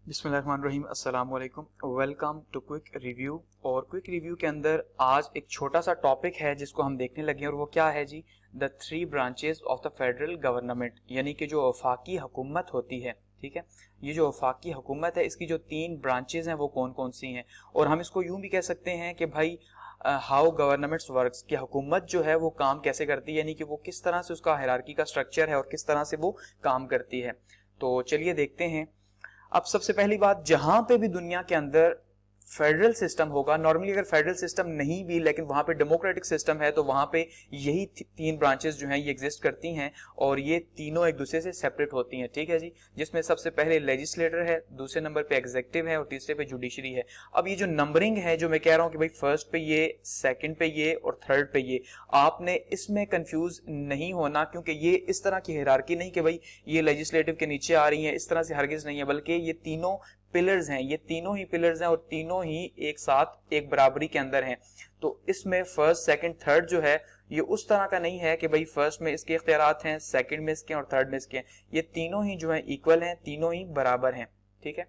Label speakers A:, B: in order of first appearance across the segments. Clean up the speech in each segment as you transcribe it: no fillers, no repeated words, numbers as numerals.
A: बिस्मिल्लाहिर्रहमानिर्रहीम, अस्सलाम वालेकुम। Welcome to quick review. और क्विक रिव्यू के अंदर आज एक छोटा सा टॉपिक है जिसको हम देखने लगे हैं, और वो क्या है जी, the three branches of the federal government, यानी कि जो वफाकी हुकूमत होती है। ठीक है, ये जो वफाकी हुकूमत है इसकी जो तीन ब्रांचेज हैं वो कौन कौन सी हैं, और हम इसको यूं भी कह सकते हैं कि भाई हाउ गवर्नमेंट्स वर्क्स, कि हुकूमत जो है वो काम कैसे करती है, यानी कि वो किस तरह से उसका हायरार्की का स्ट्रक्चर है और किस तरह से वो काम करती है। तो चलिए देखते हैं। अब सबसे पहली बात, जहां पे भी दुनिया के अंदर फेडरल सिस्टम होगा, नॉर्मली अगर फेडरल सिस्टम नहीं भी लेकिन वहां पे डेमोक्रेटिक सिस्टम है, तो वहां पे यही तीन ब्रांचेस जो हैं ये एग्जिस्ट करती हैं, और ये तीनों एक दूसरे से सेपरेट होती हैं। ठीक है जी, जिसमें सबसे पहले लेजिस्लेटर है, दूसरे नंबर पे एग्जीक्यूटिव है और तीसरे पे जुडिशरी है। अब ये जो नंबरिंग है, जो मैं कह रहा हूं कि भाई फर्स्ट पे ये, सेकंड पे ये और थर्ड पे ये, आपने इसमें कंफ्यूज नहीं होना, क्योंकि ये इस तरह की हायरार्की नहीं कि भाई ये लेजिस्लेटिव के नीचे आ रही है, इस तरह से हरगिज नहीं है, बल्कि ये तीनों पिलर्स हैं, ये तीनों ही पिलर्स हैं और तीनों ही एक साथ एक बराबरी के अंदर हैं। तो इसमें फर्स्ट सेकंड थर्ड जो है ये उस तरह का नहीं है कि भाई फर्स्ट में इसके इख्तियारात हैं, सेकंड में इसके और थर्ड में इसके हैं। ये तीनों ही जो है इक्वल हैं, तीनों ही बराबर हैं। ठीक है,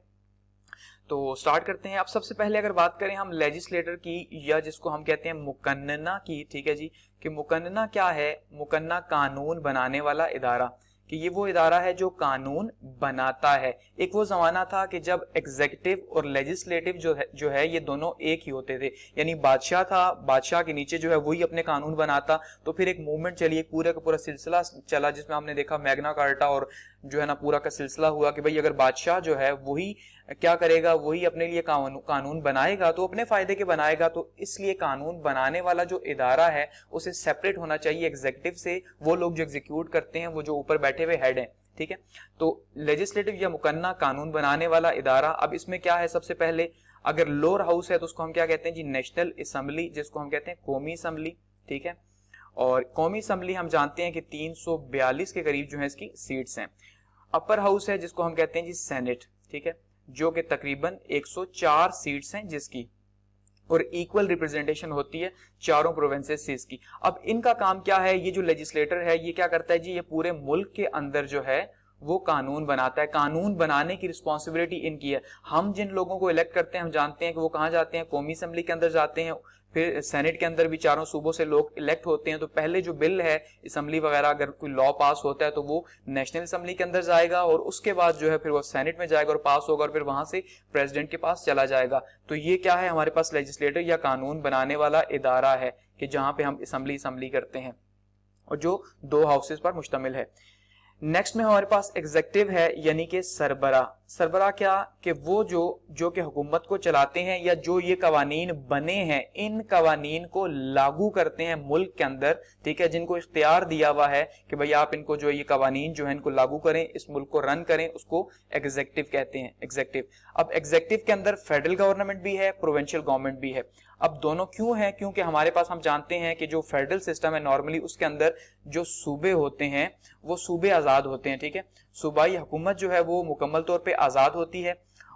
A: तो स्टार्ट करते हैं। अब सबसे पहले अगर बात करें हम लेजिस्लेटर की, या जिसको हम कहते हैं मुकन्नना की, ठीक है जी, कि मुकन्नना क्या है? मुकन्ना कानून बनाने वाला इदारा, कि ये वो इदारा है जो कानून बनाता है। एक वो जमाना था कि जब एग्जीक्यूटिव और लेजिस्लेटिव जो है ये दोनों एक ही होते थे, यानी बादशाह था, बादशाह के नीचे जो है वही अपने कानून बनाता। तो फिर एक मूवमेंट चली, एक पूरा का पूरा सिलसिला चला, जिसमें हमने देखा मैग्ना कार्टा और जो है ना पूरा का सिलसिला हुआ कि भाई अगर बादशाह जो है वही क्या करेगा, वही अपने लिए कानून बनाएगा तो अपने फायदे के बनाएगा, तो इसलिए कानून बनाने वाला जो इदारा है उसे सेपरेट होना चाहिए एग्जीक्यूटिव से। वो लोग जो एग्जीक्यूट करते हैं, वो जो ऊपर बैठे हुए हेड हैं। ठीक है, तो लेजिस्लेटिव या मुकन्ना कानून बनाने वाला इदारा। अब इसमें क्या है, सबसे पहले अगर लोअर हाउस है तो उसको हम क्या कहते हैं जी, नेशनल असेंबली, जिसको हम कहते हैं कौमी असेंबली। ठीक है, और कौमी असेंबली हम जानते हैं कि 342 के करीब जो है इसकी सीट्स हैं। अपर हाउस है जिसको हम कहते हैं जी सेनेट, ठीक है, जो कि तकरीबन 104 सीट्स हैं जिसकी, और इक्वल रिप्रेजेंटेशन होती है चारों प्रोविंसेस से इसकी। अब इनका काम क्या है? ये जो लेजिस्लेटर है ये क्या करता है जी, ये पूरे मुल्क के अंदर जो है वो कानून बनाता है। कानून बनाने की रिस्पॉन्सिबिलिटी इनकी है। हम जिन लोगों को इलेक्ट करते हैं, हम जानते हैं कि वो कहां जाते हैं, कौमी असेंबली के अंदर जाते हैं, फिर सेनेट के अंदर भी चारों सूबों से लोग इलेक्ट होते हैं। तो पहले जो बिल है, असेंबली वगैरह अगर कोई लॉ पास होता है तो वो नेशनल असेंबली के अंदर जाएगा, और उसके बाद जो है फिर वो सेनेट में जाएगा और पास होगा, और फिर वहां से प्रेसिडेंट के पास चला जाएगा। तो ये क्या है, हमारे पास लेजिस्लेटर या कानून बनाने वाला इदारा है, कि जहां पे हम असेंबली करते हैं, और जो दो हाउसेस पर मुश्तमिल है। नेक्स्ट में हमारे पास एग्जीक्यूटिव है, यानी कि सरबरा। सरबरा क्या, कि वो जो कि हुकूमत को चलाते हैं, या जो ये कवानीन बने हैं इन कवानीन को लागू करते हैं मुल्क के अंदर। ठीक है, जिनको इख्तियार दिया हुआ है कि भाई आप इनको जो ये कवानीन जो है इनको लागू करें, इस मुल्क को रन करें, उसको एग्जीक्यूटिव कहते हैं, एग्जीक्यूटिव। अब एग्जीक्यूटिव के अंदर फेडरल गवर्नमेंट भी है, प्रोविंशियल गवर्नमेंट भी है। अब दोनों क्यों है? क्योंकि हमारे पास हम जानते हैं कि जो फेडरल सिस्टम है नॉर्मली उसके अंदर जो सूबे होते हैं वो सूबे आजाद होते हैं। ठीक है, सूबाई हुकूमत जो है वो मुकम्मल तौर पे आजाद होती है,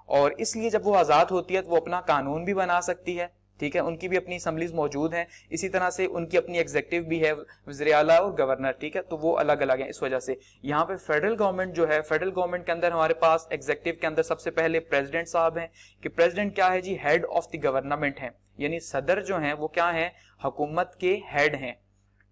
A: और इसलिए जब वो आजाद होती है तो वो अपना कानून भी बना सकती है। ठीक है, उनकी भी अपनी असेंबलीज मौजूद हैं, इसी तरह से उनकी अपनी एग्जीक्यूटिव भी है, वज़ीर आला और गवर्नर। ठीक है, तो वो अलग अलग है। इस वजह से यहाँ पे फेडरल गवर्नमेंट जो है, फेडरल गवर्नमेंट के अंदर हमारे पास एग्जीक्यूटिव के अंदर सबसे पहले प्रेसिडेंट साहब हैं, कि प्रेसिडेंट क्या है जी, हेड ऑफ द गवर्नमेंट है, यानी सदर जो है वो क्या है, हुकूमत के हेड हैं।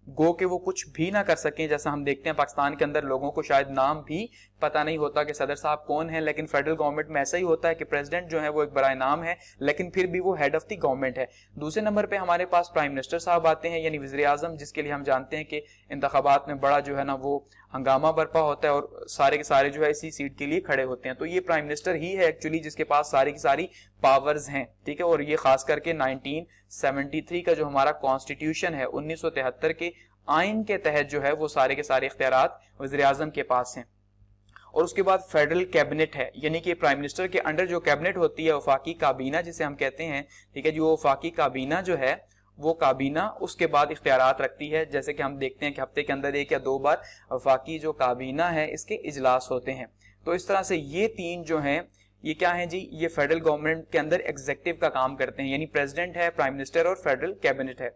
A: गो के वो कुछ भी ना कर सकें, जैसा हम देखते हैं पाकिस्तान के अंदर लोगों को शायद नाम भी पता नहीं होता कि सदर साहब कौन है, लेकिन फेडरल गवर्नमेंट में ऐसा ही होता है कि प्रेसिडेंट जो है वो एक बड़ा नाम है, लेकिन फिर भी वो हेड ऑफ द गवर्नमेंट है। दूसरे नंबर पे हमारे पास प्राइम मिनिस्टर साहब आते हैं, यानी वज़ीर आज़म, जिसके लिए हम जानते हैं कि इंतखाबात में बड़ा जो है ना वो हंगामा बरपा होता है, और सारे के सारे जो है इसी सीट के लिए खड़े होते हैं। तो ये प्राइम मिनिस्टर ही है एक्चुअली जिसके पास सारी की सारी पावर्स हैं। ठीक है, और ये खास करके 1973 का जो हमारा कॉन्स्टिट्यूशन है, 1973 के आइन के तहत जो है वो सारे के सारे इख्तियारात वज़ीर आज़म के पास हैं। और उसके बाद फेडरल कैबिनेट है, यानी कि प्राइम मिनिस्टर के अंडर जो कैबिनेट होती है, वफाकी काबीना जिसे हम कहते हैं। ठीक है, जो वफाकी काबीना जो है वो काबीना उसके बाद इख्तियारात रखती है, जैसे कि हम देखते हैं कि हफ्ते के अंदर 1 या 2 बार वफाकी जो काबीना है इसके इजलास होते हैं। तो इस तरह से ये तीन जो हैं ये क्या है जी, ये फेडरल गवर्नमेंट के अंदर एग्जीक्यूटिव का काम करते हैं, यानी प्रेसिडेंट है, प्राइम मिनिस्टर और फेडरल कैबिनेट है।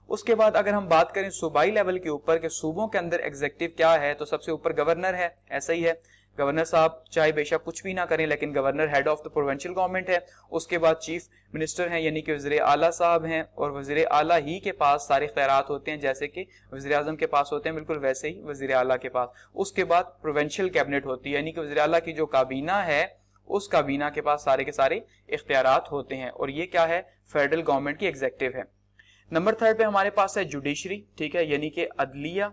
A: उसके बाद अगर हम बात करें सूबाई लेवल के ऊपर के सूबों के अंदर एग्जीक्यूटिव क्या है, तो सबसे ऊपर गवर्नर है, ऐसा ही है। गवर्नर साहब चाहे बेशक कुछ भी ना करें, लेकिन governor head of the provincial government है। उसके बाद चीफ मिनिस्टर हैं यानी कि वज़ीर आला साहब हैं, और वज़ीर आला ही के पास सारे इख्तियारात होते हैं, जैसे कि वज़ीर आज़म के पास होते हैं, बिल्कुल वैसे ही वज़ीर आला के पास। उसके बाद प्रोविंशियल कैबिनेट होती है, यानी कि वज़ीर आला की जो काबीना है उस काबीना के पास सारे के सारे इख्तियारात होते हैं, और ये क्या है, फेडरल गवर्नमेंट की एग्जीक्यूटिव है। नंबर 3 पे हमारे पास है जुडिशरी, ठीक है, यानी कि अदलिया।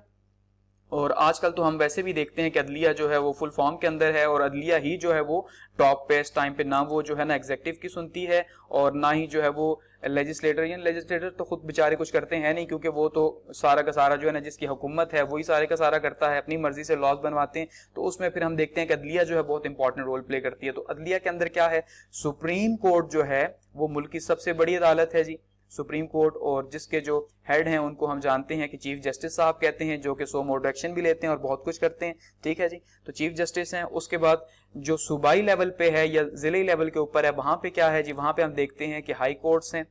A: और आजकल तो हम वैसे भी देखते हैं कि अदलिया जो है वो फुल फॉर्म के अंदर है, और अदलिया ही जो है वो टॉप पे इस टाइम पे, ना वो जो है ना एग्जीक्यूटिव की सुनती है और ना ही जो है वो लेजिस्लेटर, यानी लेजिस्लेटर तो खुद बेचारे कुछ करते हैं नहीं, क्योंकि वो तो सारा का सारा जो है ना जिसकी हुकूमत है वही सारे का सारा करता है, अपनी मर्जी से लॉज बनवाते हैं। तो उसमें फिर हम देखते हैं कि अदलिया जो है बहुत इंपॉर्टेंट रोल प्ले करती है। तो अदलिया के अंदर क्या है, सुप्रीम कोर्ट जो है वो मुल्क की सबसे बड़ी अदालत है जी, सुप्रीम कोर्ट, और जिसके जो हेड हैं उनको हम जानते हैं कि चीफ जस्टिस साहब कहते हैं, जो कि 100 मोड एक्शन भी लेते हैं और बहुत कुछ करते हैं, ठीक है जी। तो चीफ जस्टिस हैं। उसके बाद जो सूबाई लेवल पे है या जिले लेवल के ऊपर है, वहां पे क्या है जी, वहां पे हम देखते हैं कि हाई कोर्ट्स हैं,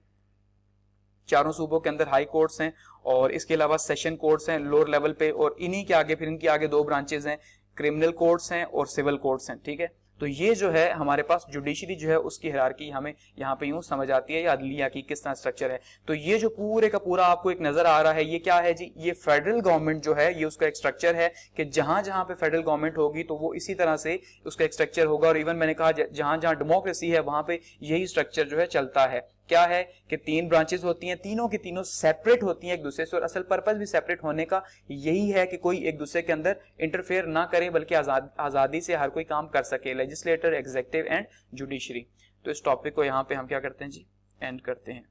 A: चारों सूबों के अंदर हाई कोर्ट्स हैं, और इसके अलावा सेशन कोर्ट्स हैं लोअर लेवल पे, और इन्हीं के आगे फिर इनकी आगे 2 ब्रांचेस हैं, क्रिमिनल कोर्ट्स हैं और सिविल कोर्ट्स हैं, ठीक है। तो ये जो है हमारे पास जुडिशरी जो है उसकी हायरार्की हमें यहाँ पे यूं समझ आती है, या अदलिया की किस तरह स्ट्रक्चर है। तो ये जो पूरे का पूरा आपको एक नजर आ रहा है, ये क्या है जी, ये फेडरल गवर्नमेंट जो है ये उसका एक स्ट्रक्चर है कि जहां जहां पे फेडरल गवर्नमेंट होगी तो वो इसी तरह से उसका एक स्ट्रक्चर होगा। और इवन मैंने कहा जहां जहां डेमोक्रेसी है वहां पे यही स्ट्रक्चर जो है चलता है। क्या है कि 3 ब्रांचेस होती हैं, तीनों की तीनों सेपरेट होती हैं एक दूसरे से, और असल पर्पस भी सेपरेट होने का यही है कि कोई एक दूसरे के अंदर इंटरफेयर ना करे, बल्कि आजादी से हर कोई काम कर सके, लेजिस्लेटर, एग्जीक्यूटिव एंड जुडिशरी। तो इस टॉपिक को यहाँ पे हम क्या करते हैं जी, एंड करते हैं।